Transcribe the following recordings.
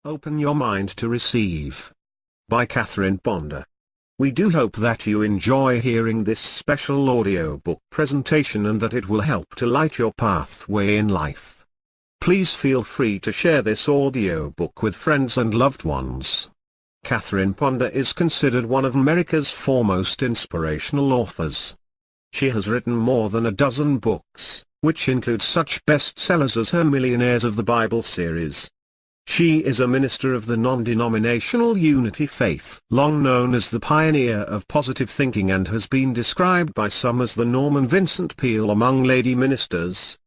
Open Your Mind to Receive. By Catherine Ponder. We do hope that you enjoy hearing this special audiobook presentation and that it will help to light your pathway in life. Please feel free to share this audiobook with friends and loved ones. Catherine Ponder is considered one of America's foremost inspirational authors. She has written more than a dozen books, which include such bestsellers as her Millionaires of the Bible series. She is a minister of the non-denominational Unity faith, long known as the pioneer of positive thinking, and has been described by some as the Norman Vincent Peale among lady ministers.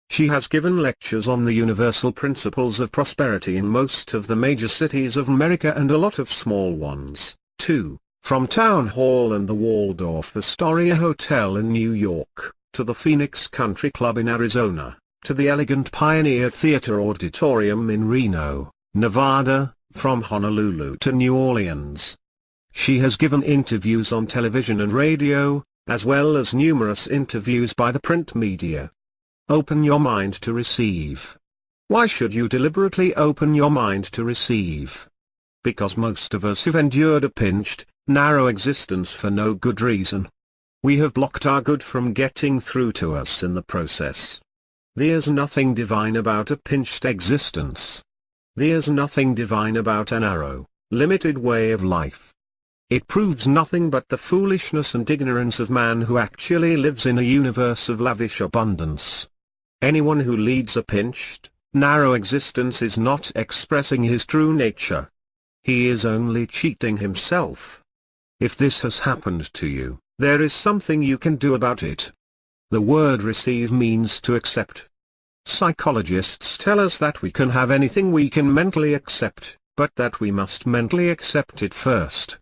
She has given lectures on the universal principles of prosperity in most of the major cities of America and a lot of small ones, too, from Town Hall and the Waldorf Astoria Hotel in New York, to the Phoenix Country Club in Arizona, to the elegant Pioneer Theater Auditorium in Reno, Nevada, from Honolulu to New Orleans. She has given interviews on television and radio, as well as numerous interviews by the print media. Open your mind to receive. Why should you deliberately open your mind to receive? Because most of us have endured a pinched, narrow existence for no good reason. We have blocked our good from getting through to us in the process. There's nothing divine about a pinched existence. There's nothing divine about a narrow, limited way of life. It proves nothing but the foolishness and ignorance of man who actually lives in a universe of lavish abundance. Anyone who leads a pinched, narrow existence is not expressing his true nature. He is only cheating himself. If this has happened to you, there is something you can do about it. The word receive means to accept. Psychologists tell us that we can have anything we can mentally accept, but that we must mentally accept it first.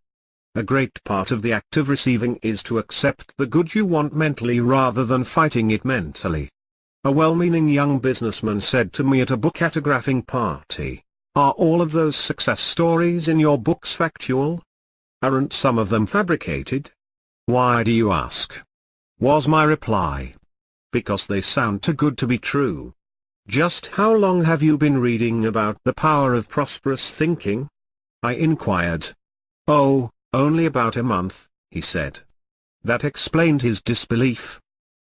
A great part of the act of receiving is to accept the good you want mentally rather than fighting it mentally. A well-meaning young businessman said to me at a book autographing party, "Are all of those success stories in your books factual? Aren't some of them fabricated?" "Why do you ask?" was my reply. "Because they sound too good to be true." "Just how long have you been reading about the power of prosperous thinking?" I inquired. "Oh, only about a month," he said. That explained his disbelief.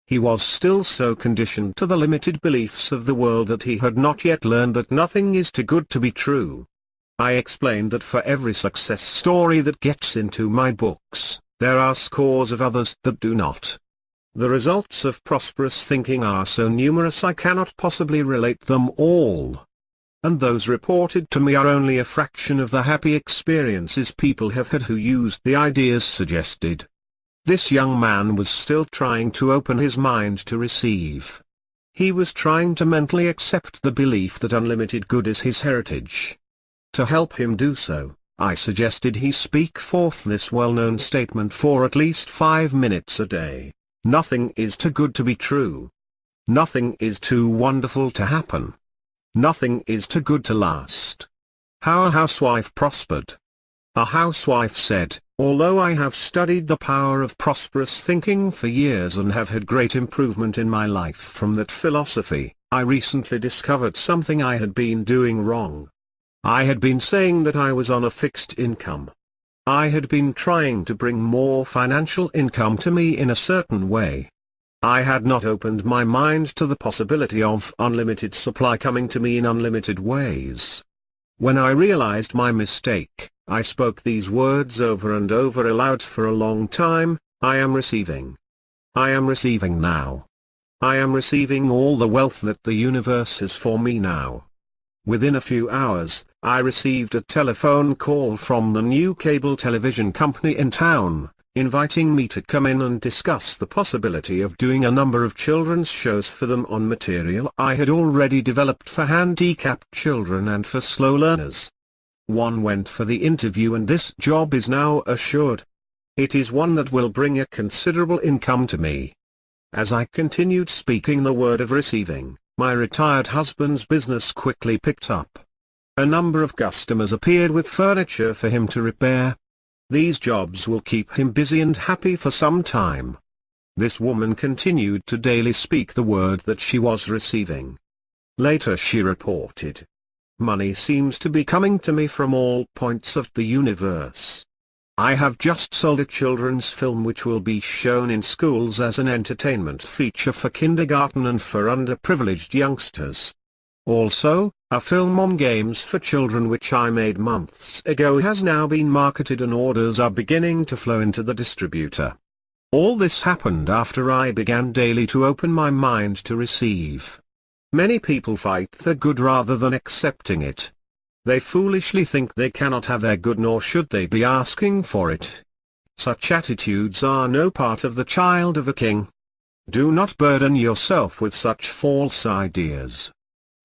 He was still so conditioned to the limited beliefs of the world that he had not yet learned that nothing is too good to be true. I explained that for every success story that gets into my books, there are scores of others that do not. The results of prosperous thinking are so numerous I cannot possibly relate them all. And those reported to me are only a fraction of the happy experiences people have had who used the ideas suggested. This young man was still trying to open his mind to receive. He was trying to mentally accept the belief that unlimited good is his heritage. To help him do so, I suggested he speak forth this well-known statement for at least 5 minutes a day. Nothing is too good to be true. Nothing is too wonderful to happen. Nothing is too good to last. How a housewife prospered. A housewife said, "Although I have studied the power of prosperous thinking for years and have had great improvement in my life from that philosophy, I recently discovered something I had been doing wrong. I had been saying that I was on a fixed income. I had been trying to bring more financial income to me in a certain way. I had not opened my mind to the possibility of unlimited supply coming to me in unlimited ways. When I realized my mistake, I spoke these words over and over aloud for a long time: I am receiving. I am receiving now. I am receiving all the wealth that the universe is for me now." Within a few hours, I received a telephone call from the new cable television company in town, inviting me to come in and discuss the possibility of doing a number of children's shows for them on material I had already developed for handicapped children and for slow learners. One went for the interview and this job is now assured. It is one that will bring a considerable income to me. As I continued speaking the word of receiving, my retired husband's business quickly picked up. A number of customers appeared with furniture for him to repair. These jobs will keep him busy and happy for some time. This woman continued to daily speak the word that she was receiving. Later she reported, money seems to be coming to me from all points of the universe. I have just sold a children's film which will be shown in schools as an entertainment feature for kindergarten and for underprivileged youngsters. Also, a film on games for children which I made months ago has now been marketed and orders are beginning to flow into the distributor. All this happened after I began daily to open my mind to receive. Many people fight the good rather than accepting it. They foolishly think they cannot have their good nor should they be asking for it. Such attitudes are no part of the child of a king. Do not burden yourself with such false ideas.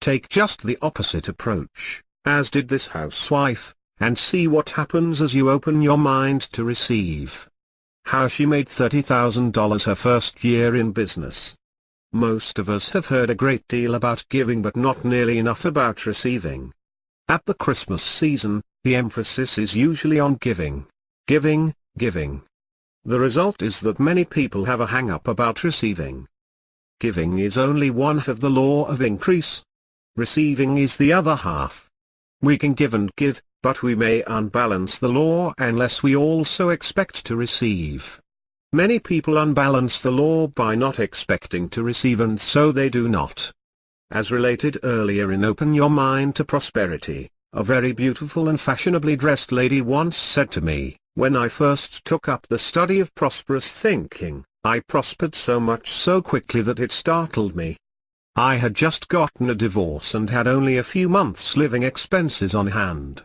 Take just the opposite approach, as did this housewife, and see what happens as you open your mind to receive. How she made $30,000 her first year in business. Most of us have heard a great deal about giving but not nearly enough about receiving. At the Christmas season, the emphasis is usually on giving, giving, giving. The result is that many people have a hang-up about receiving. Giving is only one half of the law of increase. Receiving is the other half. We can give and give, but we may unbalance the law unless we also expect to receive. Many people unbalance the law by not expecting to receive and so they do not. As related earlier in Open Your Mind to Prosperity, a very beautiful and fashionably dressed lady once said to me, when I first took up the study of prosperous thinking, I prospered so much so quickly that it startled me. I had just gotten a divorce and had only a few months' living expenses on hand.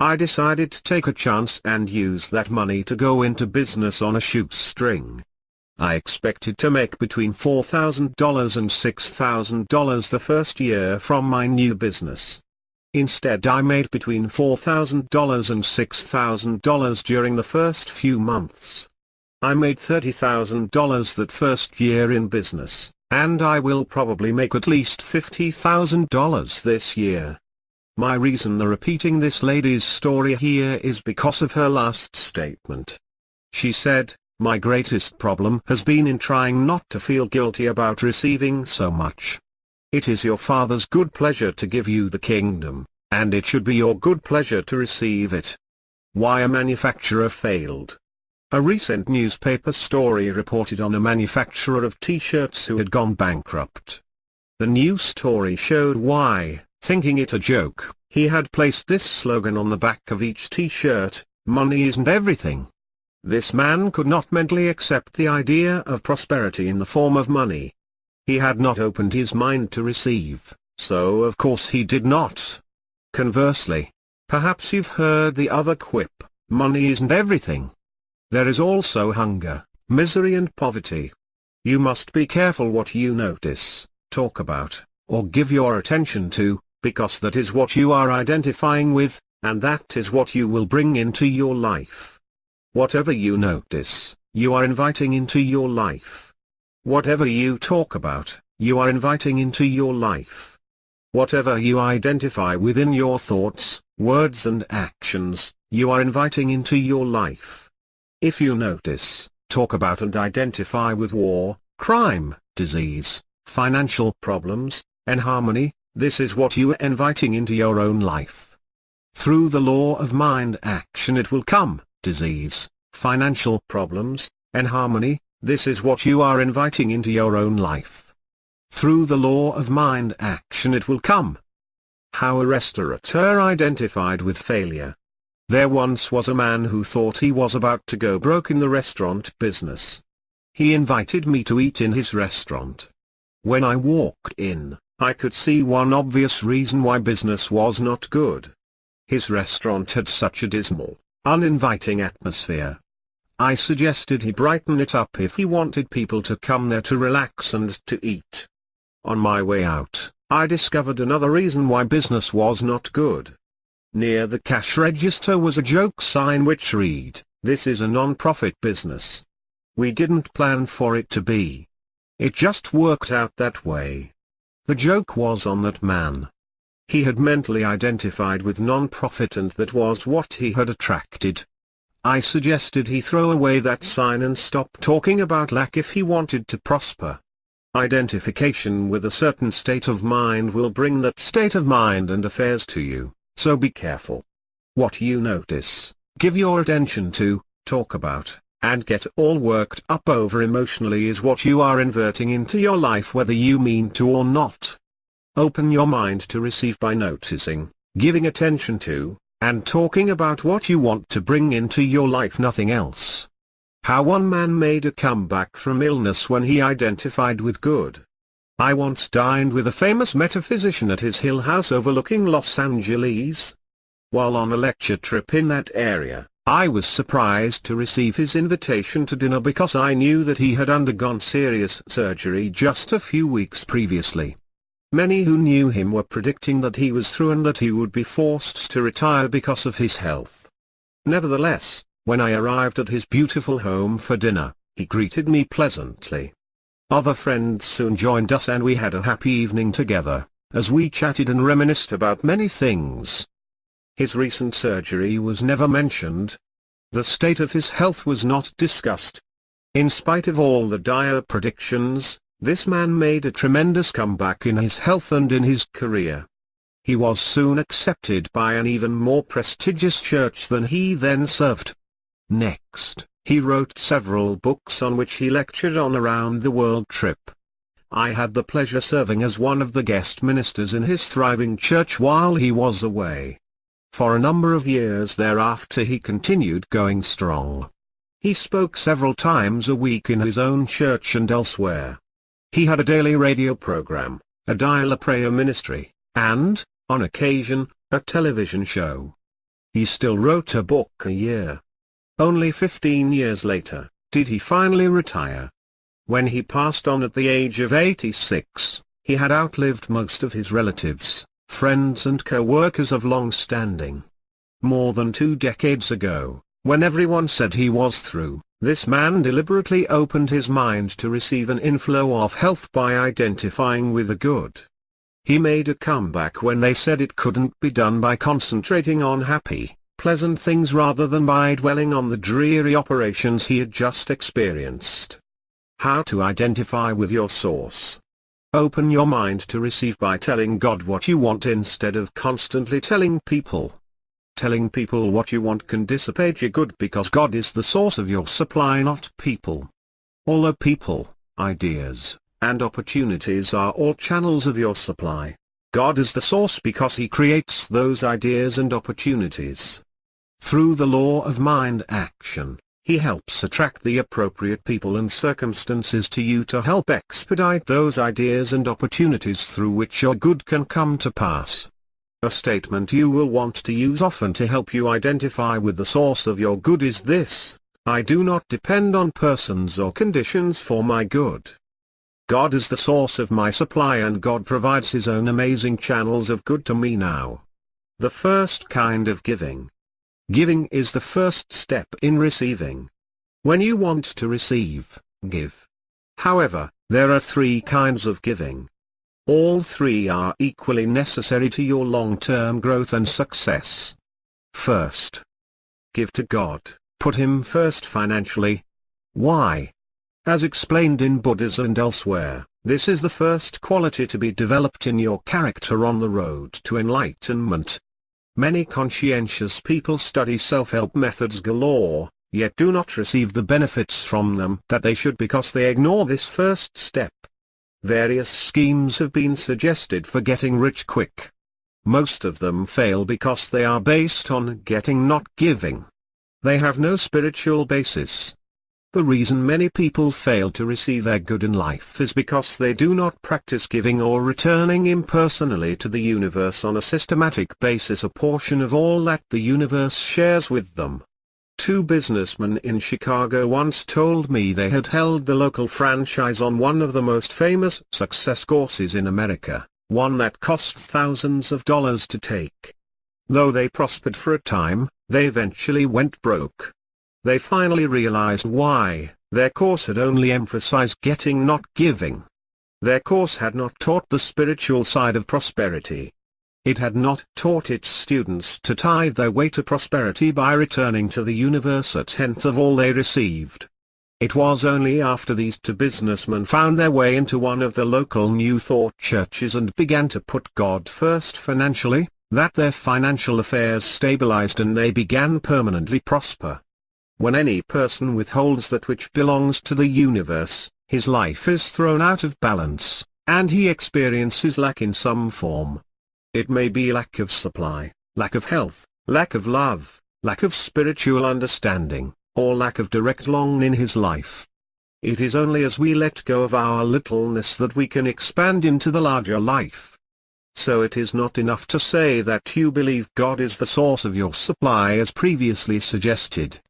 I decided to take a chance and use that money to go into business on a shoestring. I expected to make between $4,000 and $6,000 the first year from my new business. Instead I made between $4,000 and $6,000 during the first few months. I made $30,000 that first year in business, and I will probably make at least $50,000 this year. My reason for repeating this lady's story here is because of her last statement. She said, "My greatest problem has been in trying not to feel guilty about receiving so much. It is your Father's good pleasure to give you the kingdom, and it should be your good pleasure to receive it." Why a manufacturer failed. A recent newspaper story reported on a manufacturer of t-shirts who had gone bankrupt. The news story showed why, thinking it a joke, he had placed this slogan on the back of each t-shirt, "Money isn't everything." This man could not mentally accept the idea of prosperity in the form of money. He had not opened his mind to receive, so of course he did not. Conversely, perhaps you've heard the other quip, "Money isn't everything." There is also hunger, misery and poverty. You must be careful what you notice, talk about, or give your attention to, because that is what you are identifying with, and that is what you will bring into your life. Whatever you notice, you are inviting into your life. Whatever you talk about, you are inviting into your life. Whatever you identify within your thoughts, words and actions, you are inviting into your life. If you notice, talk about and identify with war, crime, disease, financial problems, inharmony, this is what you are inviting into your own life. Through the law of mind action it will come, disease, financial problems, inharmony, this is what you are inviting into your own life. Through the law of mind action it will come. How a restaurateur identified with failure. There once was a man who thought he was about to go broke in the restaurant business. He invited me to eat in his restaurant. When I walked in, I could see one obvious reason why business was not good. His restaurant had such a dismal, uninviting atmosphere. I suggested he brighten it up if he wanted people to come there to relax and to eat. On my way out, I discovered another reason why business was not good. Near the cash register was a joke sign which read, "This is a non-profit business." We didn't plan for it to be. It just worked out that way. The joke was on that man. He had mentally identified with non-profit and that was what he had attracted. I suggested he throw away that sign and stop talking about lack if he wanted to prosper. Identification with a certain state of mind will bring that state of mind and affairs to you, so be careful. What you notice, give your attention to, talk about, and get all worked up over emotionally is what you are inverting into your life whether you mean to or not. Open your mind to receive by noticing, giving attention to, and talking about what you want to bring into your life, nothing else. How one man made a comeback from illness when he identified with good. I once dined with a famous metaphysician at his hill house overlooking Los Angeles. While on a lecture trip in that area, I was surprised to receive his invitation to dinner because I knew that he had undergone serious surgery just a few weeks previously. Many who knew him were predicting that he was through and that he would be forced to retire because of his health. Nevertheless, when I arrived at his beautiful home for dinner, he greeted me pleasantly. Other friends soon joined us and we had a happy evening together, as we chatted and reminisced about many things. His recent surgery was never mentioned. The state of his health was not discussed. In spite of all the dire predictions, this man made a tremendous comeback in his health and in his career. He was soon accepted by an even more prestigious church than he then served. Next, he wrote several books on which he lectured on a round-the-world trip. I had the pleasure serving as one of the guest ministers in his thriving church while he was away. For a number of years thereafter he continued going strong. He spoke several times a week in his own church and elsewhere. He had a daily radio program, a dial-a-prayer ministry, and, on occasion, a television show. He still wrote a book a year. Only 15 years later, did he finally retire. When he passed on at the age of 86, he had outlived most of his relatives, friends and co-workers of long standing. More than 2 decades ago, when everyone said he was through, this man deliberately opened his mind to receive an inflow of health by identifying with the good. He made a comeback when they said it couldn't be done by concentrating on happy, pleasant things rather than by dwelling on the dreary operations he had just experienced. How to identify with your source. Open your mind to receive by telling God what you want instead of constantly telling people. Telling people what you want can dissipate your good because God is the source of your supply, not people. Although people, ideas, and opportunities are all channels of your supply, God is the source because He creates those ideas and opportunities. Through the law of mind action, He helps attract the appropriate people and circumstances to you to help expedite those ideas and opportunities through which your good can come to pass. A statement you will want to use often to help you identify with the source of your good is this: I do not depend on persons or conditions for my good. God is the source of my supply and God provides His own amazing channels of good to me now. The first kind of giving. Giving is the first step in receiving. When you want to receive, give. However, there are 3 kinds of giving. All 3 are equally necessary to your long-term growth and success. First, give to God, put Him first financially. Why? As explained in Buddhism and elsewhere, this is the first quality to be developed in your character on the road to enlightenment. Many conscientious people study self-help methods galore, yet do not receive the benefits from them that they should because they ignore this first step. Various schemes have been suggested for getting rich quick. Most of them fail because they are based on getting, not giving. They have no spiritual basis. The reason many people fail to receive their good in life is because they do not practice giving or returning impersonally to the universe on a systematic basis a portion of all that the universe shares with them. 2 businessmen in Chicago once told me they had held the local franchise on one of the most famous success courses in America, one that cost thousands of dollars to take. Though they prospered for a time, they eventually went broke. They finally realized why. Their course had only emphasized getting, not giving. Their course had not taught the spiritual side of prosperity. It had not taught its students to tithe their way to prosperity by returning to the universe a tenth of all they received. It was only after these two businessmen found their way into one of the local New Thought churches and began to put God first financially, that their financial affairs stabilized and they began permanently prosper. When any person withholds that which belongs to the universe, his life is thrown out of balance, and he experiences lack in some form. It may be lack of supply, lack of health, lack of love, lack of spiritual understanding, or lack of direct longing in his life. It is only as we let go of our littleness that we can expand into the larger life. So it is not enough to say that you believe God is the source of your supply as previously suggested.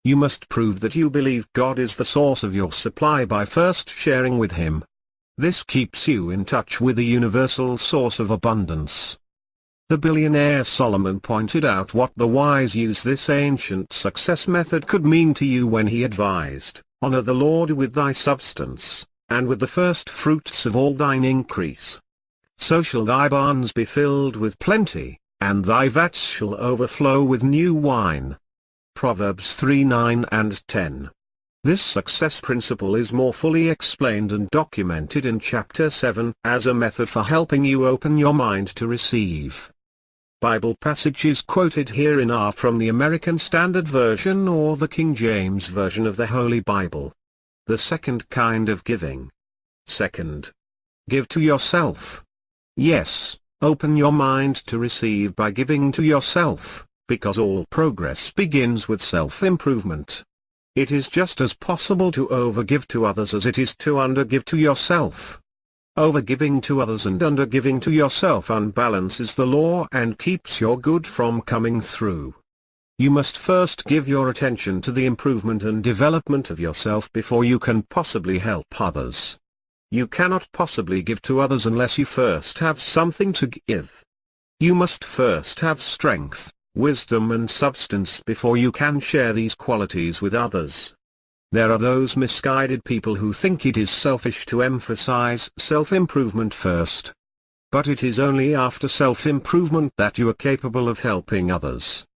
You must prove that you believe God is the source of your supply by first sharing with Him. This keeps you in touch with the universal source of abundance. The billionaire Solomon pointed out what the wise use this ancient success method could mean to you when he advised, "Honor the Lord with thy substance, and with the first fruits of all thine increase. So shall thy barns be filled with plenty, and thy vats shall overflow with new wine." Proverbs 3:9 and 10. This success principle is more fully explained and documented in Chapter 7 as a method for helping you open your mind to receive. Bible passages quoted herein are from the American Standard Version or the King James Version of the Holy Bible. The second kind of giving. Second. Give to yourself. Yes, open your mind to receive by giving to yourself, because all progress begins with self-improvement. It is just as possible to overgive to others as it is to undergive to yourself. Overgiving to others and undergiving to yourself unbalances the law and keeps your good from coming through. You must first give your attention to the improvement and development of yourself before you can possibly help others. You cannot possibly give to others unless you first have something to give. You must first have strength, wisdom and substance before you can share these qualities with others. There are those misguided people who think it is selfish to emphasize self-improvement first. But it is only after self-improvement that you are capable of helping others.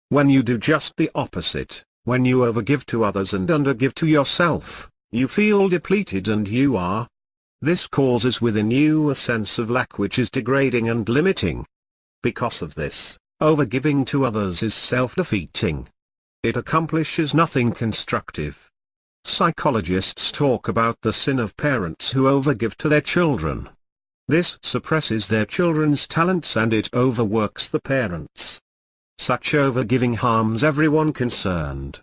When you do just the opposite, when you overgive to others and undergive to yourself, you feel depleted and you are. This causes within you a sense of lack which is degrading and limiting. Because of this, overgiving to others is self-defeating. It accomplishes nothing constructive. Psychologists talk about the sin of parents who overgive to their children. This suppresses their children's talents and it overworks the parents. Such overgiving harms everyone concerned.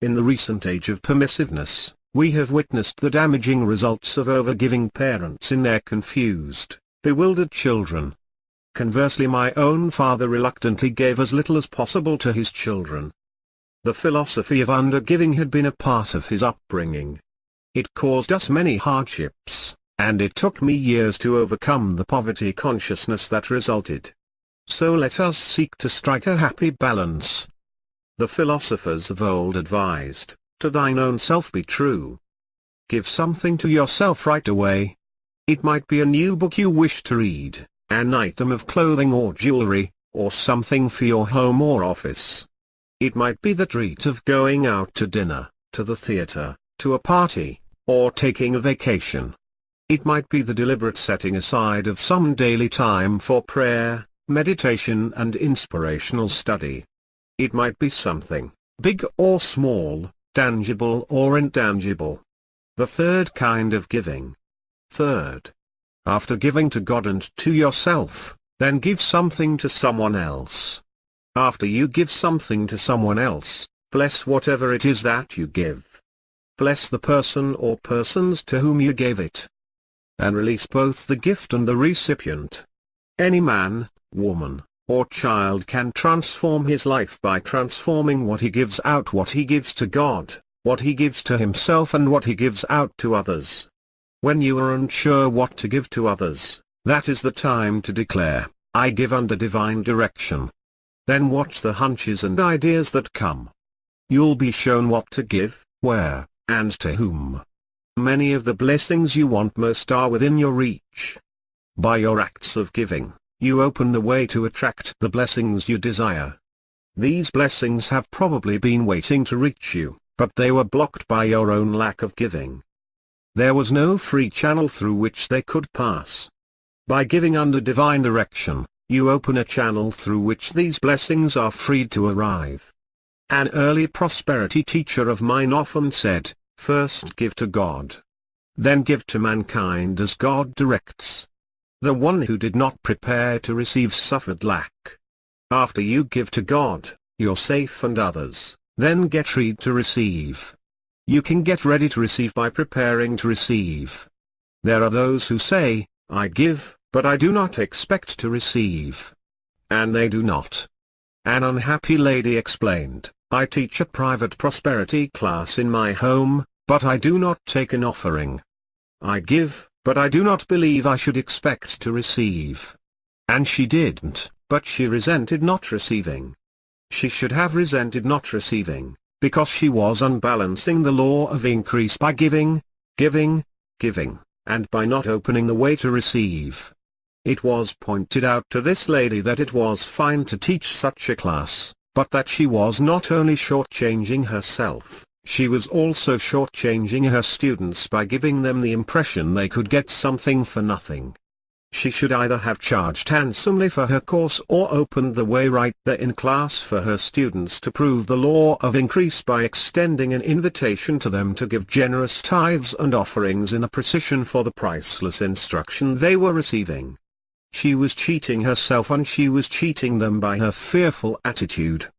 In the recent age of permissiveness, we have witnessed the damaging results of overgiving parents in their confused, bewildered children. Conversely, my own father reluctantly gave as little as possible to his children. The philosophy of undergiving had been a part of his upbringing. It caused us many hardships, and it took me years to overcome the poverty consciousness that resulted. So let us seek to strike a happy balance. The philosophers of old advised, "To thine own self be true." Give something to yourself right away. It might be a new book you wish to read, an item of clothing or jewelry, or something for your home or office. It might be the treat of going out to dinner, to the theater, to a party, or taking a vacation. It might be the deliberate setting aside of some daily time for prayer, meditation and inspirational study. It might be something, big or small, tangible or intangible. The third kind of giving. Third. After giving to God and to yourself, then give something to someone else. After you give something to someone else, bless whatever it is that you give. Bless the person or persons to whom you gave it. And release both the gift and the recipient. Any man, woman, or child can transform his life by transforming what he gives out, what he gives to God, what he gives to himself and what he gives out to others. When you are unsure what to give to others, that is the time to declare, "I give under divine direction." Then watch the hunches and ideas that come. You'll be shown what to give, where, and to whom. Many of the blessings you want most are within your reach. By your acts of giving, you open the way to attract the blessings you desire. These blessings have probably been waiting to reach you, but they were blocked by your own lack of giving. There was no free channel through which they could pass. By giving under divine direction, you open a channel through which these blessings are freed to arrive. An early prosperity teacher of mine often said, "First give to God. Then give to mankind as God directs." The one who did not prepare to receive suffered lack. After you give to God, you're safe and others, then get ready to receive. You can get ready to receive by preparing to receive. There are those who say, "I give, but I do not expect to receive." And they do not. An unhappy lady explained, "I teach a private prosperity class in my home, but I do not take an offering. I give, but I do not believe I should expect to receive." And she didn't, but she resented not receiving. She should have resented not receiving, because she was unbalancing the law of increase by giving, giving, giving, and by not opening the way to receive. It was pointed out to this lady that it was fine to teach such a class, but that she was not only shortchanging herself, she was also shortchanging her students by giving them the impression they could get something for nothing. She should either have charged handsomely for her course or opened the way right there in class for her students to prove the law of increase by extending an invitation to them to give generous tithes and offerings in appreciation for the priceless instruction they were receiving. She was cheating herself and she was cheating them by her fearful attitude.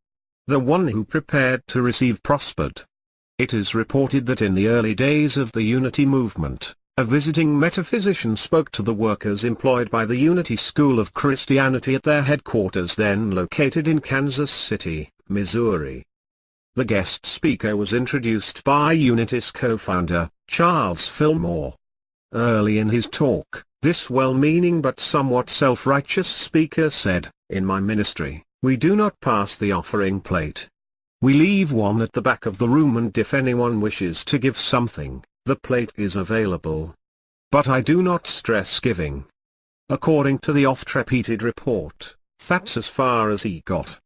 The one who prepared to receive prospered. It is reported that in the early days of the Unity movement, a visiting metaphysician spoke to the workers employed by the Unity School of Christianity at their headquarters then located in Kansas City, Missouri. The guest speaker was introduced by Unity's co-founder, Charles Fillmore. Early in his talk, this well-meaning but somewhat self-righteous speaker said, "In my ministry, we do not pass the offering plate. We leave one at the back of the room, and if anyone wishes to give something, the plate is available. But I do not stress giving." According to the oft-repeated report, that's as far as he got.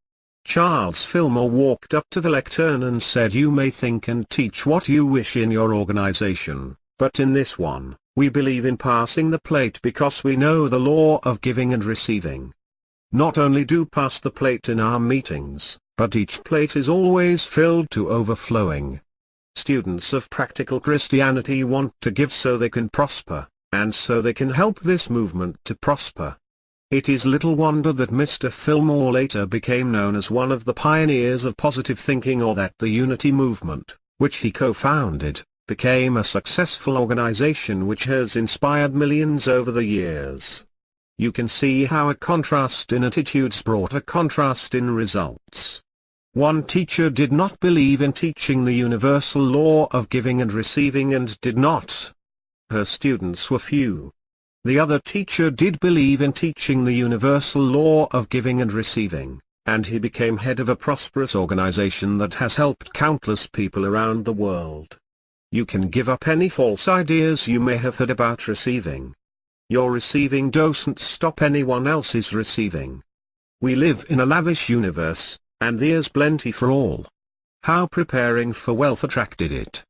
Charles Fillmore walked up to the lectern and said, "You may think and teach what you wish in your organization, but in this one, we believe in passing the plate because we know the law of giving and receiving. Not only do pass the plate in our meetings, but each plate is always filled to overflowing. Students of practical Christianity want to give so they can prosper, and so they can help this movement to prosper." It is little wonder that Mr. Fillmore later became known as one of the pioneers of positive thinking, or that the Unity movement, which he co-founded, became a successful organization which has inspired millions over the years. You can see how a contrast in attitudes brought a contrast in results. One teacher did not believe in teaching the universal law of giving and receiving and did not. Her students were few. The other teacher did believe in teaching the universal law of giving and receiving, and he became head of a prosperous organization that has helped countless people around the world. You can give up any false ideas you may have had about receiving. Your receiving doesn't stop anyone else's receiving. We live in a lavish universe, and there's plenty for all. How preparing for wealth attracted it.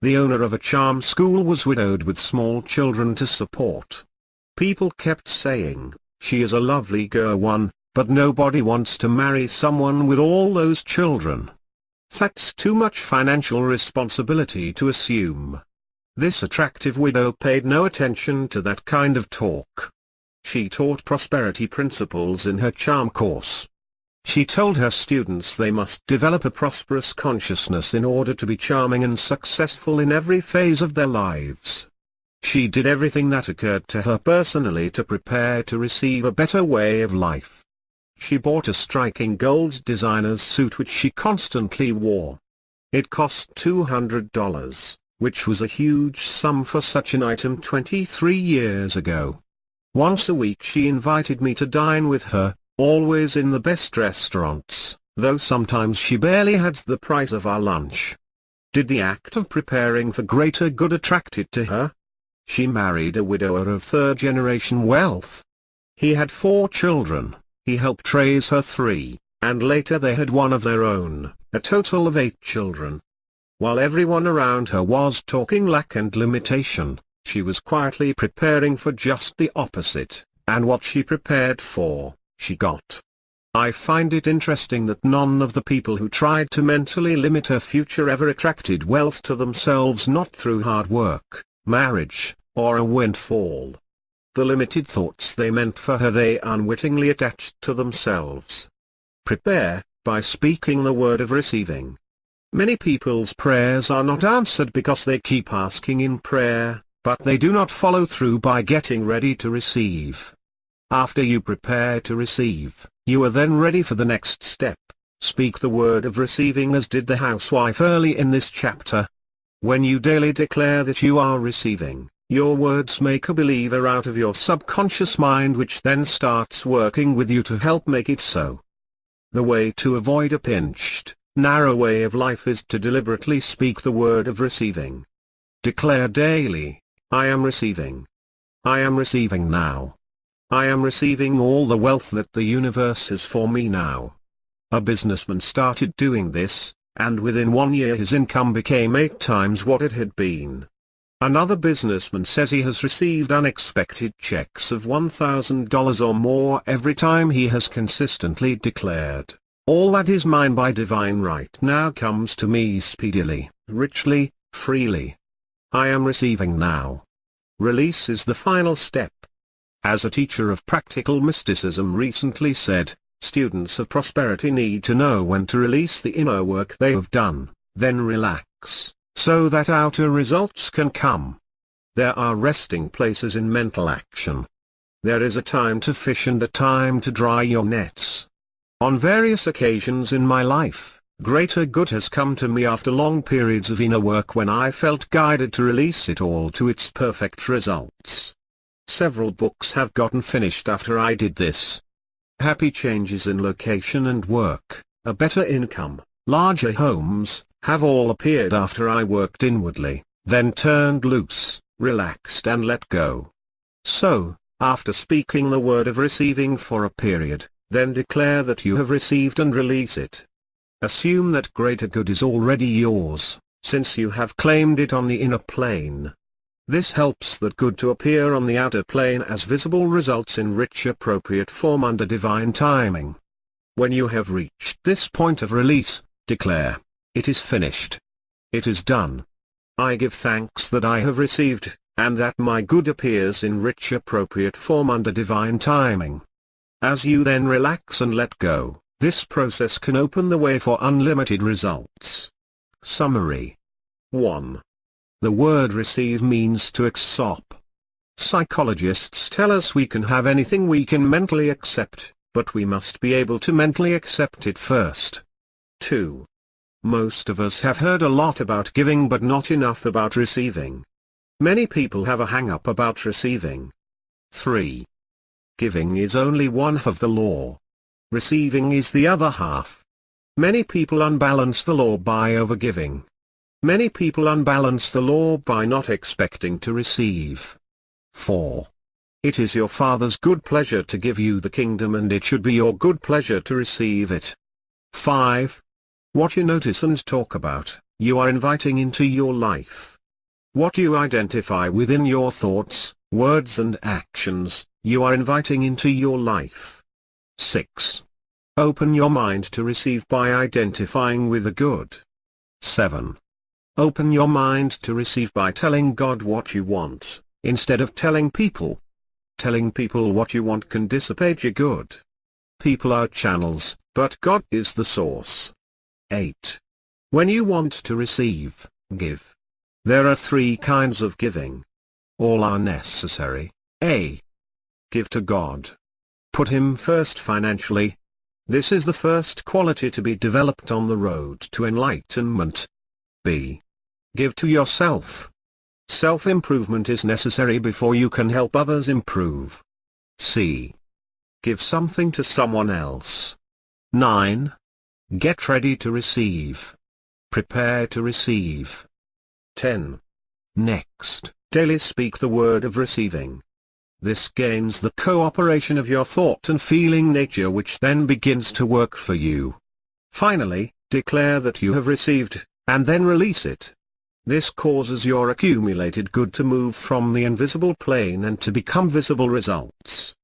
The owner of a charm school was widowed with small children to support. People kept saying, "She is a lovely girl, but nobody wants to marry someone with all those children. That's too much financial responsibility to assume." This attractive widow paid no attention to that kind of talk. She taught prosperity principles in her charm course. She told her students they must develop a prosperous consciousness in order to be charming and successful in every phase of their lives. She did everything that occurred to her personally to prepare to receive a better way of life. She bought a striking gold designer's suit which she constantly wore. It cost $200, which was a huge sum for such an item 23 years ago. Once a week she invited me to dine with her, always in the best restaurants, though sometimes she barely had the price of our lunch. Did the act of preparing for greater good attract it to her? She married a widower of third-generation wealth. He had 4 children, he helped raise her 3, and later they had one of their own, a total of 8 children. While everyone around her was talking lack and limitation, she was quietly preparing for just the opposite, and what she prepared for, she got. I find it interesting that none of the people who tried to mentally limit her future ever attracted wealth to themselves, not through hard work, marriage, or a windfall. The limited thoughts they meant for her they unwittingly attached to themselves. Prepare, by speaking the word of receiving. Many people's prayers are not answered because they keep asking in prayer, but they do not follow through by getting ready to receive. After you prepare to receive, you are then ready for the next step. Speak the word of receiving as did the housewife early in this chapter. When you daily declare that you are receiving, your words make a believer out of your subconscious mind, which then starts working with you to help make it so. The way to avoid a pinched, narrow way of life is to deliberately speak the word of receiving. Declare daily, I am receiving. I am receiving now. I am receiving all the wealth that the universe is for me now. A businessman started doing this, and within 1 year his income became 8 times what it had been. Another businessman says he has received unexpected checks of $1,000 or more every time he has consistently declared, all that is mine by divine right now comes to me speedily, richly, freely. I am receiving now. Release is the final step. As a teacher of practical mysticism recently said, students of prosperity need to know when to release the inner work they have done, then relax, so that outer results can come. There are resting places in mental action. There is a time to fish and a time to dry your nets. On various occasions in my life, greater good has come to me after long periods of inner work when I felt guided to release it all to its perfect results. Several books have gotten finished after I did this. Happy changes in location and work, a better income, larger homes, have all appeared after I worked inwardly, then turned loose, relaxed and let go. So, after speaking the word of receiving for a period, then declare that you have received and release it. Assume that greater good is already yours, since you have claimed it on the inner plane. This helps that good to appear on the outer plane as visible results in rich appropriate form under divine timing. When you have reached this point of release, declare, it is finished. It is done. I give thanks that I have received, and that my good appears in rich appropriate form under divine timing. As you then relax and let go, this process can open the way for unlimited results. Summary. 1. The word receive means to accept. Psychologists tell us we can have anything we can mentally accept, but we must be able to mentally accept it first. 2. Most of us have heard a lot about giving but not enough about receiving. Many people have a hang-up about receiving. 3. Giving is only one half of the law. Receiving is the other half. Many people unbalance the law by overgiving. Many people unbalance the law by not expecting to receive. 4. It is your Father's good pleasure to give you the kingdom, and it should be your good pleasure to receive it. 5. What you notice and talk about, you are inviting into your life. What you identify within your thoughts, words and actions, you are inviting into your life. 6. Open your mind to receive by identifying with the good. 7. Open your mind to receive by telling God what you want, instead of telling people. Telling people what you want can dissipate your good. People are channels, but God is the source. 8. When you want to receive, give. There are 3 kinds of giving. All are necessary. A. Give to God. Put Him first financially. This is the first quality to be developed on the road to enlightenment. B. Give to yourself. Self-improvement is necessary before you can help others improve. C. Give something to someone else. 9. Get ready to receive. Prepare to receive. 10. Next, daily speak the word of receiving. This gains the cooperation of your thought and feeling nature, which then begins to work for you. Finally, declare that you have received, and then release it. This causes your accumulated good to move from the invisible plane and to become visible results.